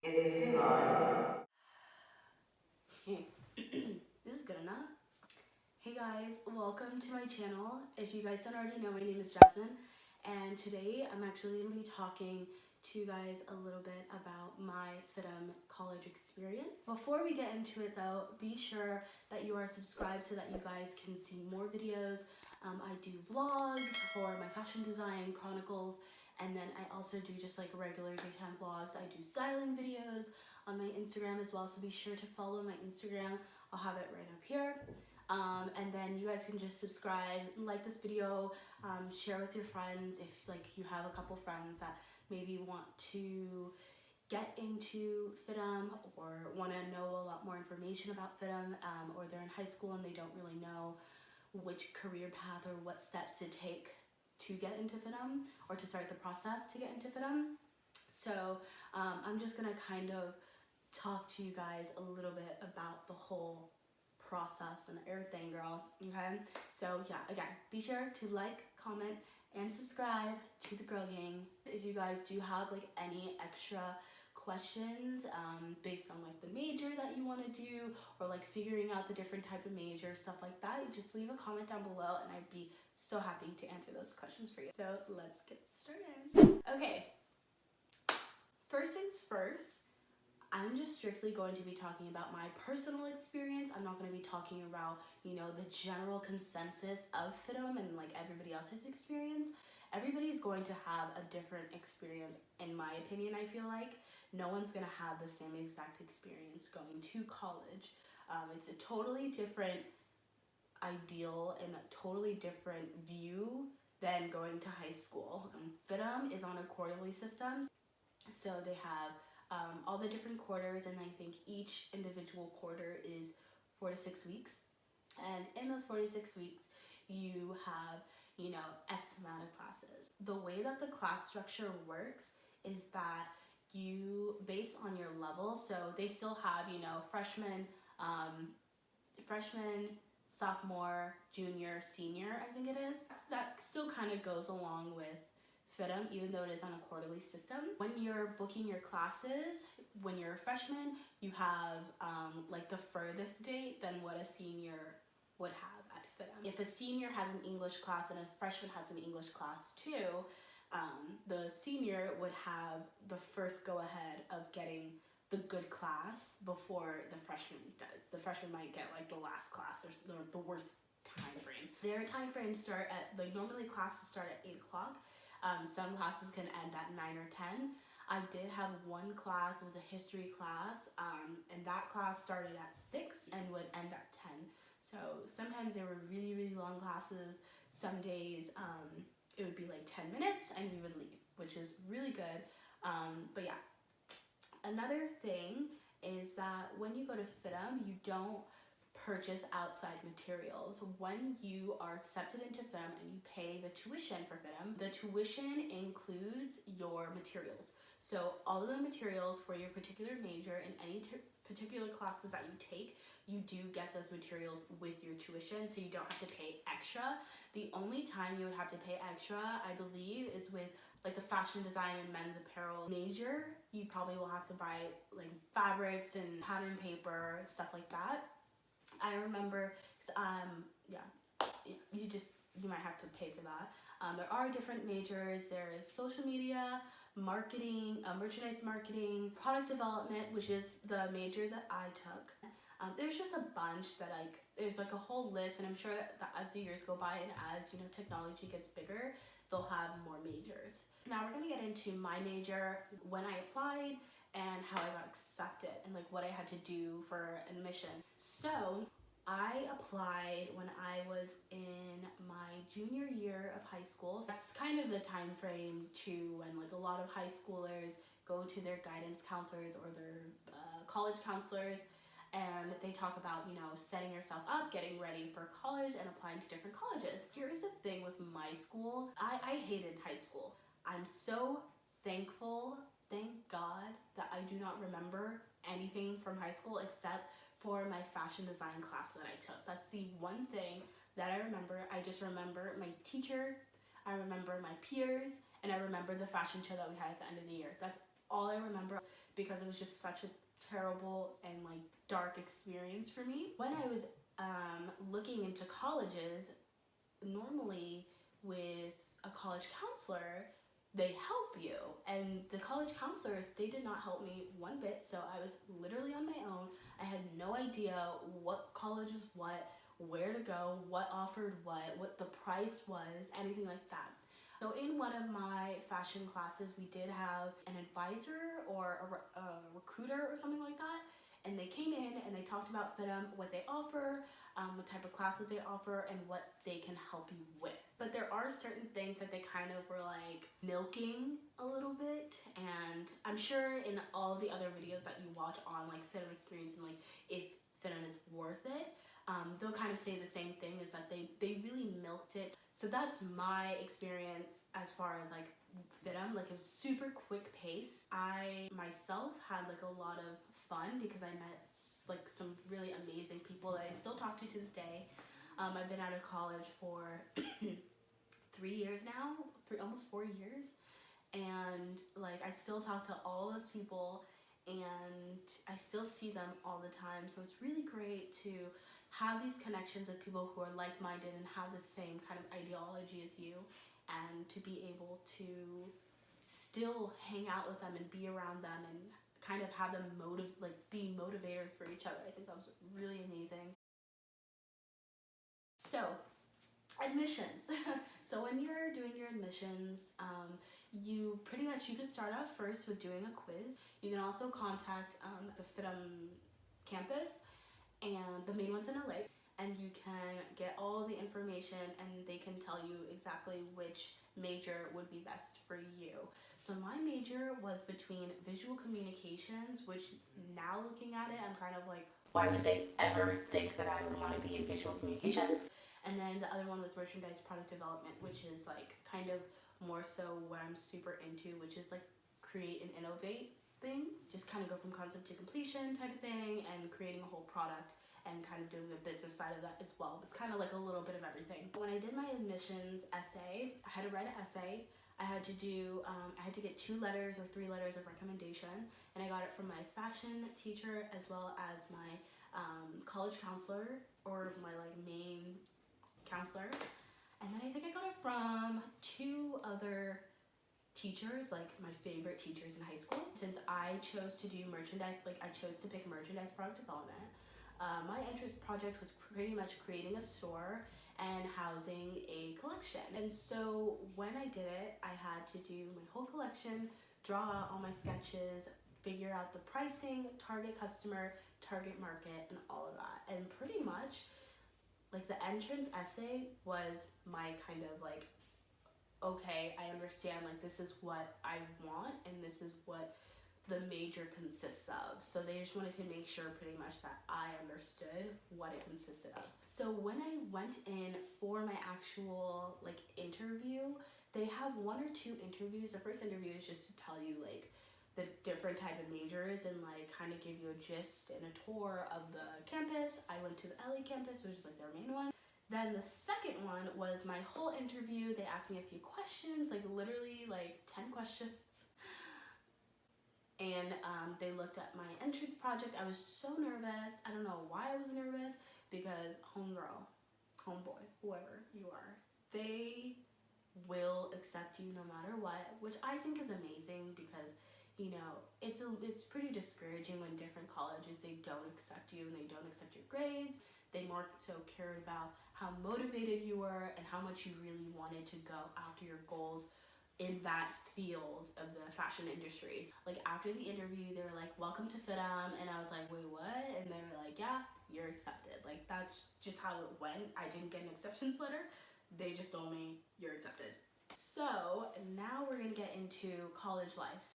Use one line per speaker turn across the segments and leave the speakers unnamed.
Is this thing on?
Hey, this is good enough. Hey guys, welcome to my channel. If you guys don't already know, my name is Jasmine, and today I'm actually going to be talking to you guys a little bit about my Fidm college experience. Before we get into it though, be sure that you are subscribed so that you guys can see more videos. I do vlogs for my fashion design chronicles, and then I also do just like regular daytime vlogs. I do styling videos on my Instagram as well, so be sure to follow my Instagram. I'll have it right up here. And then you guys can just subscribe, like this video, share with your friends if like you have a couple friends that maybe want to get into Fidm or want to know a lot more information about Fidm, or they're in high school and they don't really know which career path or what steps to take to get into Fidm or to start the process to get into Fidm. So I'm just gonna kind of talk to you guys a little bit about the whole process and everything, girl. Okay, so yeah, again, be sure to like, comment, and subscribe to the girl gang. If you guys do have like any extra questions based on like the major that you want to do, or like figuring out the different type of major, stuff like that, you just leave a comment down below and I'd be so happy to answer those questions for you. So let's get started. Okay, first things first, I'm just strictly going to be talking about my personal experience. I'm not going to be talking about, you know, the general consensus of Fidm and like everybody else's experience. Everybody's going to have a different experience, in my opinion. I feel like no one's going to have the same exact experience going to college. It's a totally different ideal and a totally different view than going to high school. Fidm is on a quarterly system, so they have all the different quarters, and I think each individual quarter is 4 to 6 weeks. And in those 4 to 6 weeks, you have, you know, X amount of classes. The way that the class structure works is that you, based on your level, so they still have, you know, freshman, sophomore, junior, senior, I think it is. That still kind of goes along with Fidm, even though it is on a quarterly system. When you're booking your classes, when you're a freshman, you have like the furthest date than what a senior would have at Fidm. If a senior has an English class and a freshman has an English class too, the senior would have the first go ahead of getting the good class before the freshman does. The freshman might get like the last class or the worst time frame. Their time frames start at, like normally classes start at 8 o'clock. Some classes can end at 9 or 10. I did have one class, it was a history class, and that class started at 6 and would end at 10. So sometimes they were really, really long classes. Some days it would be like 10 minutes and we would leave, which is really good. But yeah, another thing is that when you go to Fidm, you don't purchase outside materials. When you are accepted into Fidm and you pay the tuition for Fidm, the tuition includes your materials. So all of the materials for your particular major in any particular classes that you take, you do get those materials with your tuition, so you don't have to pay extra. The only time you would have to pay extra, I believe, is with like the fashion design and men's apparel major. You probably will have to buy like fabrics and pattern paper, stuff like that. I remember, you might have to pay for that. There are different majors. There is social media, marketing, merchandise marketing, product development, which is the major that I took. There's just a bunch that there's like a whole list, and I'm sure that as the years go by and as, you know, technology gets bigger, they'll have more majors. Now we're gonna get into my major, when I applied, and how I got accepted, and like what I had to do for admission. So I applied when I was in my junior year of high school. So that's kind of the time frame to when like a lot of high schoolers go to their guidance counselors or their college counselors, and they talk about, you know, setting yourself up, getting ready for college and applying to different colleges. Here's the thing with my school. I hated high school. I'm so thankful, thank God, that I do not remember anything from high school except for my fashion design class that I took. That's the one thing that I remember. I just remember my teacher, I remember my peers, and I remember the fashion show that we had at the end of the year. That's all I remember, because it was just such a terrible and like dark experience for me. When I was looking into colleges, normally with a college counselor, they help you, and the college counselors, they did not help me one bit. So I was literally on my own. I had no idea what college was what, where to go, what offered what the price was, anything like that. So in one of my fashion classes, we did have an advisor or a recruiter or something like that, and they came in and they talked about Fidm, what they offer, what type of classes they offer, and what they can help you with. But there are certain things that they kind of were like milking a little bit, and I'm sure in all the other videos that you watch on like Fidm experience and like if Fidm is worth it, they'll kind of say the same thing, is that they really milked it. So that's my experience as far as like Fidm. Like, it was super quick pace. I myself had like a lot of fun because I met like some really amazing people that I still talk to this day. I've been out of college for 3 years now, almost 4 years, and like I still talk to all those people and I still see them all the time. So it's really great to have these connections with people who are like-minded and have the same kind of ideology as you, and to be able to still hang out with them and be around them and kind of have them be motivated for each other. I think that was really amazing. So, admissions. So when you're doing your admissions, you could start off first with doing a quiz. You can also contact the Fidm campus, and the main one's in LA, and you can get all the information and they can tell you exactly which major would be best for you. So my major was between visual communications, which now looking at it, I'm kind of like, why would they ever think that I would want to be in visual communications? And then the other one was merchandise product development, which is like kind of more so what I'm super into, which is like create and innovate things. Just kind of go from concept to completion type of thing, and creating a whole product and kind of doing the business side of that as well. It's kind of like a little bit of everything. When I did my admissions essay, I had to write an essay. I had to get 2 letters or 3 letters of recommendation, and I got it from my fashion teacher as well as my college counselor, or my like main counselor. And then I think I got it from 2 other teachers, like my favorite teachers in high school. Since I chose to do merchandise, like I chose to pick merchandise product development, my entrance project was pretty much creating a store and housing a collection. And so when I did it, I had to do my whole collection, draw out all my sketches, figure out the pricing, target customer, target market, and all of that. And pretty much like the entrance essay was my kind of like, okay, I understand, like this is what I want and this is what the major consists of. So they just wanted to make sure pretty much that I understood what it consisted of. So when I went in for my actual like interview, they have 1 or 2 interviews. The first interview is just to tell you like the different type of majors and like kind of give you a gist and a tour of the campus. I went to the LA campus, which is like their main one. Then the second one was my whole interview. They asked me a few questions, like literally like 10 questions. And they looked at my entrance project. I was so nervous. I don't know why I was nervous, because homegirl, homeboy, whoever you are, they will accept you no matter what, which I think is amazing, because you know, it's pretty discouraging when different colleges, they don't accept you and they don't accept your grades. They more so cared about how motivated you were and how much you really wanted to go after your goals in that field of the fashion industry. Like after the interview, they were like, welcome to Fidm, and I was like, wait, what? And they were like, yeah, you're accepted. Like that's just how it went. I didn't get an acceptance letter. They just told me you're accepted. So now we're gonna get into college life.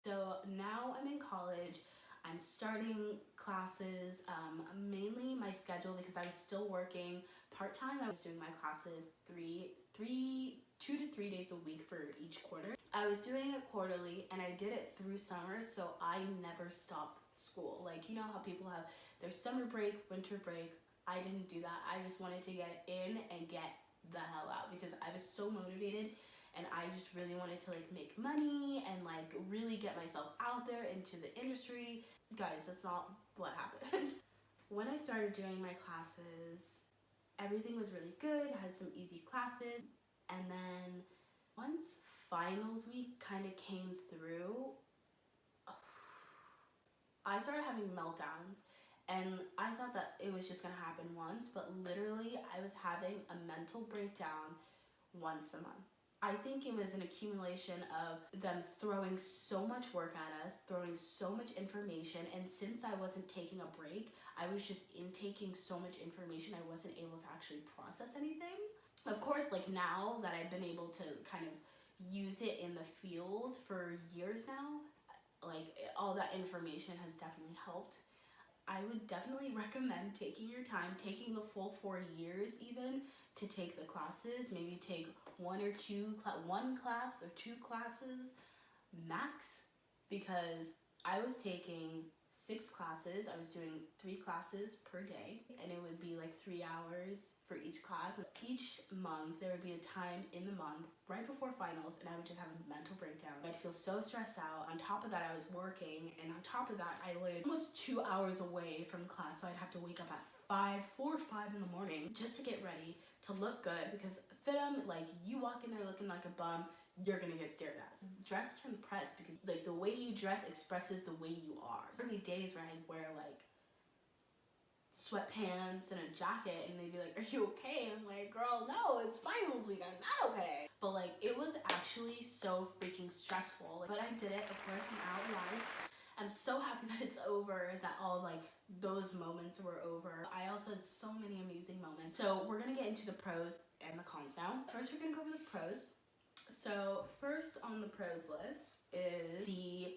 So now I'm in college. I'm starting classes, mainly my schedule, because I was still working part-time. I was doing my classes 2 to 3 days a week for each quarter. I was doing it quarterly, and I did it through summer, so I never stopped school. Like, you know how people have their summer break, winter break. I didn't do that. I just wanted to get in and get the hell out, because I was so motivated and I just really wanted to like make money and like really get myself out there into the industry. Guys, that's not what happened. When I started doing my classes, everything was really good. I had some easy classes, and then once finals week kind of came through, I started having meltdowns, and I thought that it was just gonna happen once, but literally I was having a mental breakdown once a month. I think it was an accumulation of them throwing so much work at us, throwing so much information, and since I wasn't taking a break, I was just intaking so much information, I wasn't able to actually process anything. Of course, like now that I've been able to kind of use it in the field for years now, like all that information has definitely helped. I would definitely recommend taking your time, taking the full 4 years even to take the classes. Maybe take one class or 2 classes max, because I was taking 6 classes. I was doing 3 classes per day, and it would be like 3 hours for each class. Each month there would be a time in the month right before finals, and I would just have a mental breakdown. I'd feel so stressed out. On top of that, I was working, and on top of that, I lived almost 2 hours away from class, so I'd have to wake up at 4 or 5 in the morning just to get ready to look good, because Fidm, like, you walk in there looking like a bum, you're gonna get stared at. Dress to impress, because like the way you dress expresses the way you are. There'd be days where I'd wear like sweatpants and a jacket, and they'd be like, "Are you okay?" And I'm like, "Girl, no, it's finals week, I'm not okay." But like, it was actually so freaking stressful. But I did it, of course, I'm out alive. I'm so happy that it's over, that all like those moments were over. I also had so many amazing moments. So we're gonna get into the pros and the cons now. First, we're gonna go over the pros. So first on the pros list is the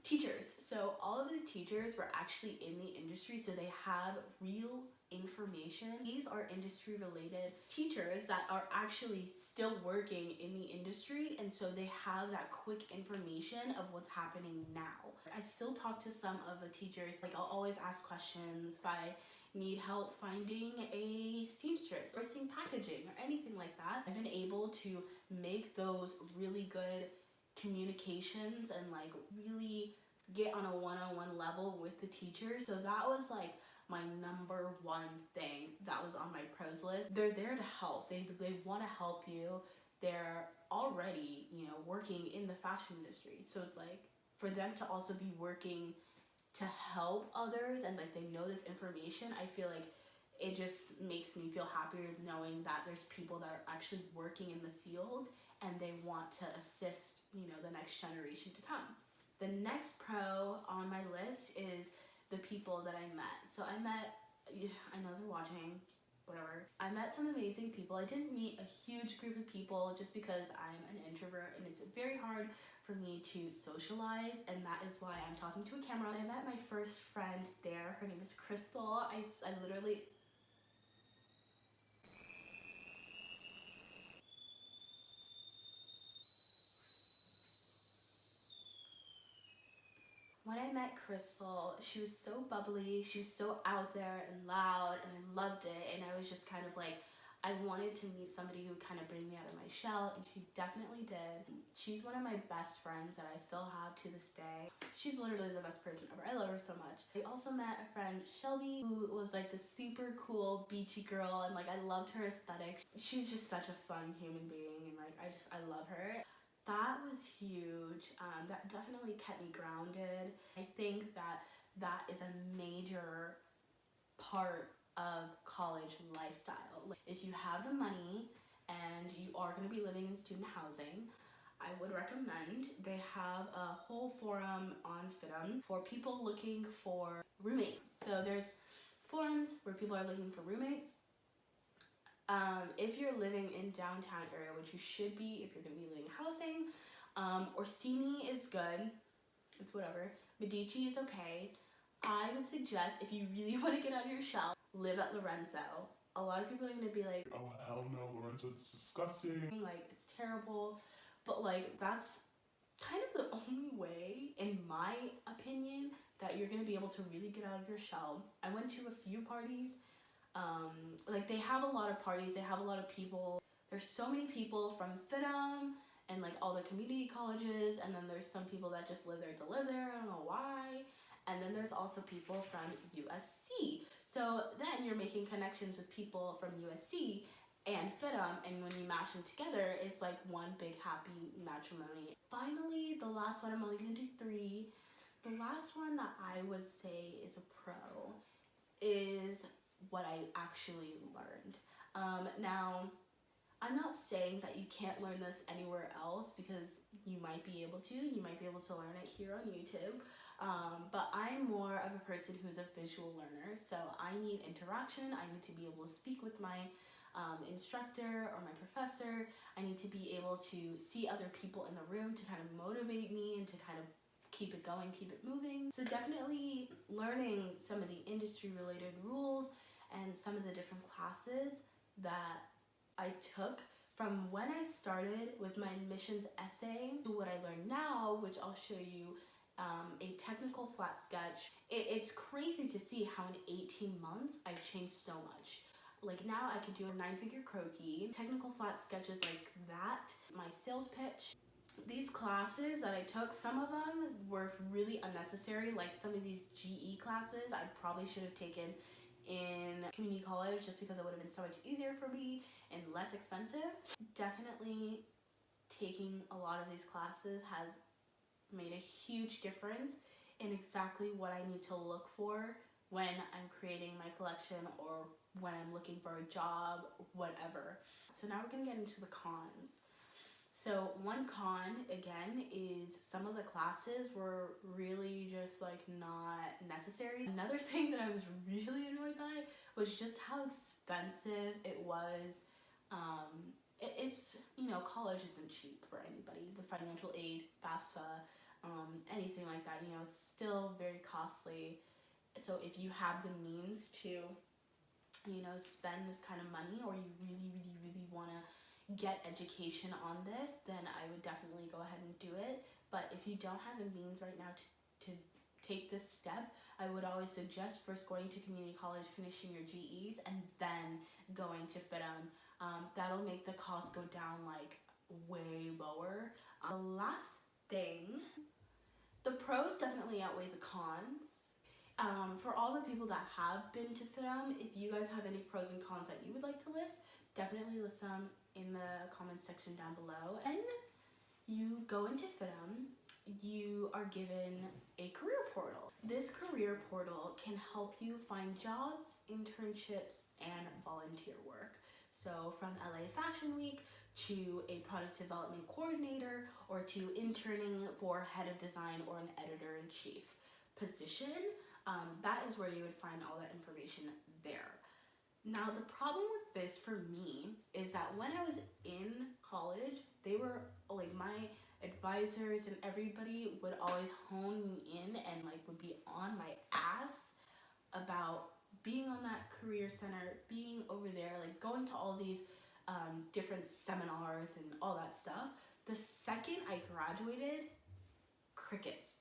teachers. So all of the teachers were actually in the industry, so they have real information. These are industry related teachers that are actually still working in the industry, and so they have that quick information of what's happening now. I still talk to some of the teachers, like I'll always ask questions if I need help finding a seamstress or seeing packaging or anything like that. I've been able to make those really good communications and like really get on a one-on-one level with the teacher. So that was like my number one thing that was on my pros list. They're there to help. They want to help you. They're already, you know, working in the fashion industry. So it's like for them to also be working to help others, and like they know this information, I feel like it just makes me feel happier knowing that there's people that are actually working in the field and they want to assist, you know, the next generation to come. The next pro on my list is the people that I met. So I know they're watching, whatever. I met some amazing people. I didn't meet a huge group of people just because I'm an introvert and it's very hard for me to socialize, and that is why I'm talking to a camera. I met my first friend there. Her name is Crystal. I literally... When I met Crystal, she was so bubbly, she was so out there and loud, and I loved it, and I was just kind of like, I wanted to meet somebody who would kind of bring me out of my shell, and she definitely did. She's one of my best friends that I still have to this day. She's literally the best person ever. I love her so much. I also met a friend, Shelby, who was like the super cool beachy girl, and like I loved her aesthetic. She's just such a fun human being, and like I love her. That was huge. That definitely kept me grounded. I think that is a major part of college lifestyle. Like, if you have the money and you are going to be living in student housing, I would recommend they have a whole forum on Fidm for people looking for roommates. So there's forums where people are looking for roommates. If you're living in downtown area, which you should be if you're going to be living in housing, Orsini is good. It's whatever. Medici is okay. I would suggest, if you really want to get out of your shell, live at Lorenzo. A lot of people are going to be like, "Oh hell no, Lorenzo, it's disgusting. Like, it's terrible." But like, that's kind of the only way, in my opinion, that you're going to be able to really get out of your shell. I went to a few parties. Like, they have a lot of parties, they have a lot of people. There's so many people from Fidm and like all the community colleges, and then there's some people that just live there to live there. I don't know why. And then there's also people from USC. So then you're making connections with people from USC and Fidm, and when you mash them together, it's like one big happy matrimony. Finally, the last one, I'm only gonna do 3. The last one that I would say is a pro is what I actually learned. Now, I'm not saying that you can't learn this anywhere else, because you might be able to. You might be able to learn it here on YouTube. But I'm more of a person who's a visual learner, so I need interaction. I need to be able to speak with my instructor or my professor. I need to be able to see other people in the room to kind of motivate me and to kind of keep it going, keep it moving. So definitely learning some of the industry related rules and some of the different classes that I took from when I started with my admissions essay to what I learned now, which I'll show you a technical flat sketch. It's crazy to see how in 18 months I've changed so much. Like now I could do a 9-figure croquis, technical flat sketches like that, my sales pitch. These classes that I took, some of them were really unnecessary, like some of these GE classes I probably should have taken in community college just because it would have been so much easier for me and less expensive. Definitely taking a lot of these classes has made a huge difference in exactly what I need to look for when I'm creating my collection or when I'm looking for a job, whatever. So now we're gonna get into the cons. So one con, again, is some of the classes were really just like not necessary. Another thing that I was really annoyed by was just how expensive it was. It's, you know, college isn't cheap for anybody with financial aid, FAFSA, anything like that. You know, it's still very costly. So if you have the means to, you know, spend this kind of money, or you really want to get education on this, then I would definitely go ahead and do it. But if you don't have the means right now to take this step, I would always suggest first going to community college, finishing your GEs, and then going to Fidm. That'll make the cost go down like way lower. The last thing, the pros definitely outweigh the cons. For all the people that have been to Fidm, if you guys have any pros and cons that you would like to list, definitely list them in the comments section down below. And you go into Fidm, you are given a career portal. This career portal can help you find jobs, internships, and volunteer work. So from LA Fashion Week to a product development coordinator, or to interning for head of design or an editor-in-chief position, that is where you would find all that information there. Now, the problem with this for me is that when I was in college, they were like, my advisors and everybody would always hone me in and like would be on my ass about being on that career center, being over there, like going to all these different seminars and all that stuff. The second I graduated, crickets.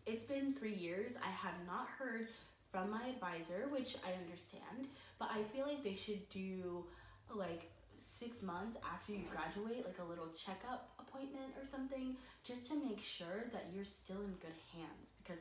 It's been 3 years. I have not heard from my advisor, which I understand, but I feel like they should do like 6 months after you graduate, like a little checkup appointment or something, just to make sure that you're still in good hands. Because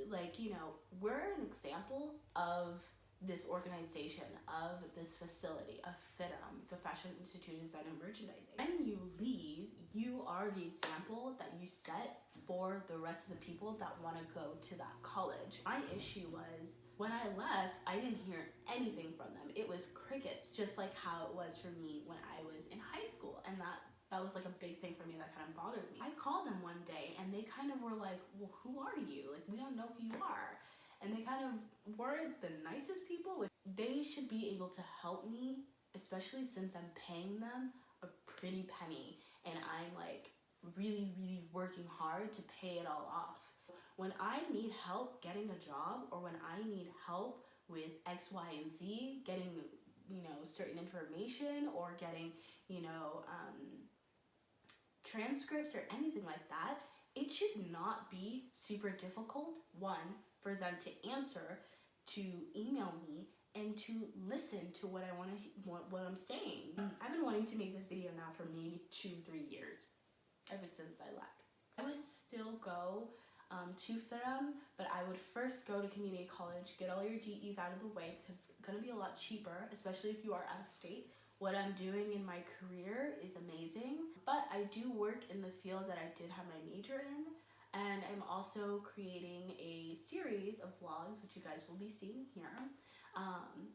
like, you know, we're an example of this organization, of this facility, of Fidm, the Fashion Institute of Design and Merchandising. When you leave, you are the example that you set for the rest of the people that want to go to that college. My issue was, when I left, I didn't hear anything from them. It was crickets, just like how it was for me when I was in high school. And that was like a big thing for me that kind of bothered me. I called them one day and they kind of were like, well, who are you? Like, we don't know who you are. And they kind of weren't the nicest people. They should be able to help me, especially since I'm paying them a pretty penny and I'm like really working hard to pay it all off. When I need help getting a job, or when I need help with X, Y, and Z, getting, you know, certain information, or getting, you know, transcripts or anything like that, it should not be super difficult, one, for them to answer, to email me, and to listen to what what I'm saying. I've been wanting to make this video now for maybe 2-3 years, ever since I left. I would still go to Fidm, but I would first go to community college, get all your GEs out of the way, because it's going to be a lot cheaper, especially if you are out of state. What I'm doing in my career is amazing, but I do work in the field that I did have my major in, and I'm also creating a series of vlogs, which you guys will be seeing here,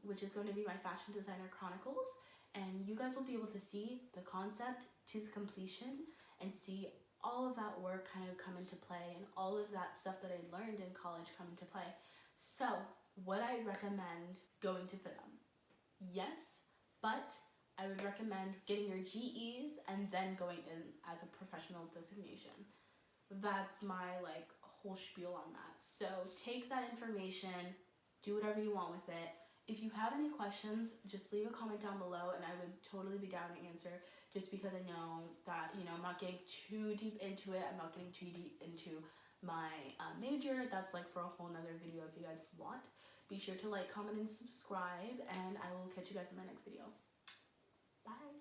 which is going to be my Fashion Designer Chronicles, and you guys will be able to see the concept to the completion and see all of that work kind of come into play and all of that stuff that I learned in college come into play. So, would I recommend going to Fidm? Yes, but I would recommend getting your GEs and then going in as a professional designation. That's my whole spiel on that. So take that information, do whatever you want with it. If you have any questions, just leave a comment down below and I would totally be down to answer, just because I know that, I'm not getting too deep into it. I'm not getting too deep into my major. That's for a whole nother video if you guys want. Be sure to comment, and subscribe, and I will catch you guys in my next video. Bye!